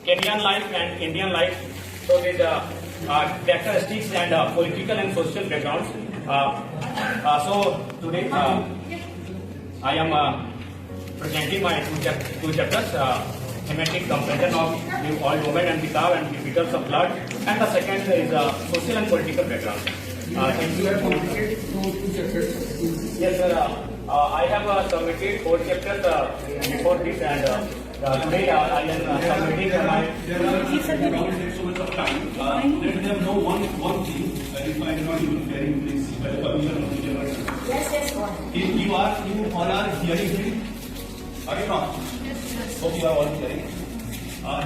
Kenyan life and Indian life. So these characteristics and political and social backgrounds. So today I am presenting my two chapters. Thematic comparison of the old woman and the cow and the petals of blood, and the second is social and political background. You have completed two chapters. Yes, sir. I have submitted 4 chapters before this, and today I am submitting my. There are so much of time. Let them know one thing. If I am not even hearing this, by the permission of the general. Yes, one. If you all are hearing him, are you not? Hope you are all hearing.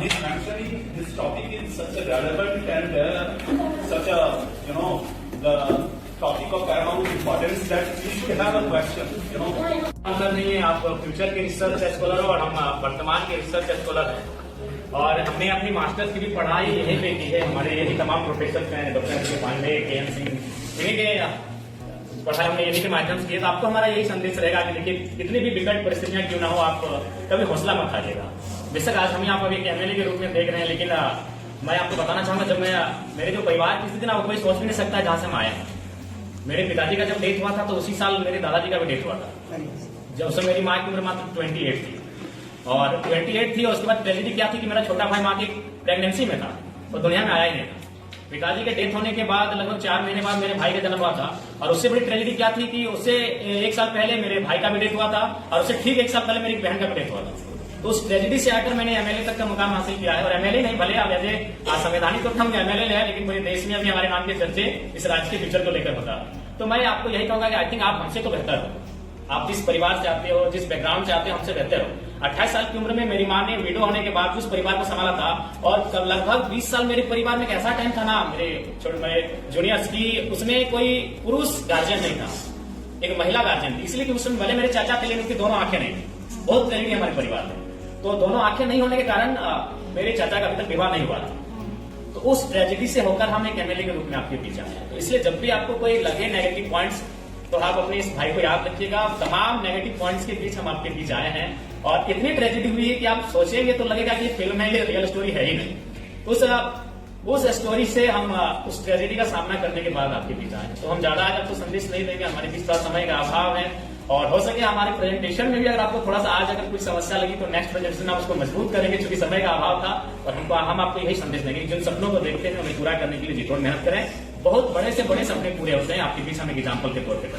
This actually, this topic is such a relevant and such a, the topic of paramount importance that we should have a question, answer नहीं है, आप future के research scholar हो और हम वर्तमान के research scholar हैं, और हमने अपनी मास्टर्स की भी पढ़ाई यहीं पे की है। हमारे यही तमाम प्रोफेसर हैं, डॉक्टर पांडे, के.एम. सिंह, इन्हीं के पढ़ाई हमने यहीं के माध्यम से की है। तो आपको हमारा यही संदेश रहेगा कि देखिए, कितनी भी विकट परिस्थितियां क्यों ना हो, आप कभी हौसला मत हारिएगा। बेशक आज हम यहाँ पर एक एमएलए के रूप में देख रहे हैं, लेकिन मैं आपको बताना चाहूंगा, जब मैं मेरे जो परिवार की स्थिति ना, वो कोई सोच भी नहीं सकता है जहां से हम आए हैं। मेरे पिताजी का जब डेथ हुआ था तो उसी साल मेरे दादाजी का भी डेथ हुआ था। जब उसमें मेरी माँ की उम्र मात्र 28 थी, और 28 थी, और उसके बाद ट्रेजेडी क्या थी कि मेरा छोटा भाई माँ की प्रेगनेंसी में था और दुनिया में आया ही नहीं था। पिताजी के डेथ होने के बाद लगभग 4 महीने बाद मेरे भाई का जन्म हुआ था, और उससे बड़ी ट्रेजेडी क्या थी कि उससे 1 साल पहले मेरे भाई का भी डेथ हुआ था, और उससे ठीक 1 साल पहले मेरी बहन का भी डेथ हुआ था। तो उस ट्रेजेडी से आकर मैंने एमएलए तक का मुकाम हासिल किया है। और एमएलए नहीं, भले आप संवैधानिक तो हम एमएलए है, लेकिन पूरे देश में अभी हमारे नाम के चर्चे इस राज्य के फ्यूचर को लेकर होता है। तो मैं आपको यही कहूंगा कि आई थिंक आप हमसे तो बेहतर हो। आप जिस परिवार से आते हो, जिस बैकग्राउंड से आते हो, हमसे बेहतर हो। 28 साल की उम्र में मेरी माँ ने विडो होने के बाद उस परिवार को संभाला था, और लगभग 20 साल मेरे परिवार में एक ऐसा टाइम था ना, मेरे जूनियर्स की, उसमें कोई पुरुष गार्जियन नहीं था, एक महिला गार्जियन थी। इसलिए कि उसमें भले मेरे चाचा थे, लेकिन उनकी दोनों आंखें नहीं थी। बहुत गरीबी हमारे परिवार में, तो दोनों आंखें नहीं होने के कारण मेरे चाचा का अभी तक विवाह नहीं हुआ था। तो उस ट्रेजेडी से होकर हम एक एमएलए के रूप में आपके बीच आए हैं। तो इसलिए जब भी आपको कोई लगे नेगेटिव पॉइंट्स, तो आप अपने इस भाई को याद रखिएगा। तमाम नेगेटिव पॉइंट्स के बीच हम आपके बीच आए हैं, और इतनी ट्रेजेडी हुई है कि आप सोचेंगे तो लगेगा कि फिल्म है, ये रियल स्टोरी है ही नहीं। उस स्टोरी से हम उस ट्रेजेडी का सामना करने के बाद आपके बीच आए। तो हम ज्यादा आज आपको संदेश नहीं देंगे, हमारे बीच थोड़ा समय का अभाव है, और हो सके हमारे प्रेजेंटेशन में भी अगर आपको थोड़ा सा आज अगर कुछ समस्या लगी तो नेक्स्ट प्रेजेंटेशन हम उसको मजबूत करेंगे, क्योंकि समय का अभाव था। और हम आपको यही संदेश देंगे, जिन सपनों को देखते हैं उन्हें पूरा करने के लिए जी तोड़ मेहनत करें। बहुत बड़े से बड़े सपने पूरे होते हैं, आपके बीच हम एक एग्जाम्पल के तौर पर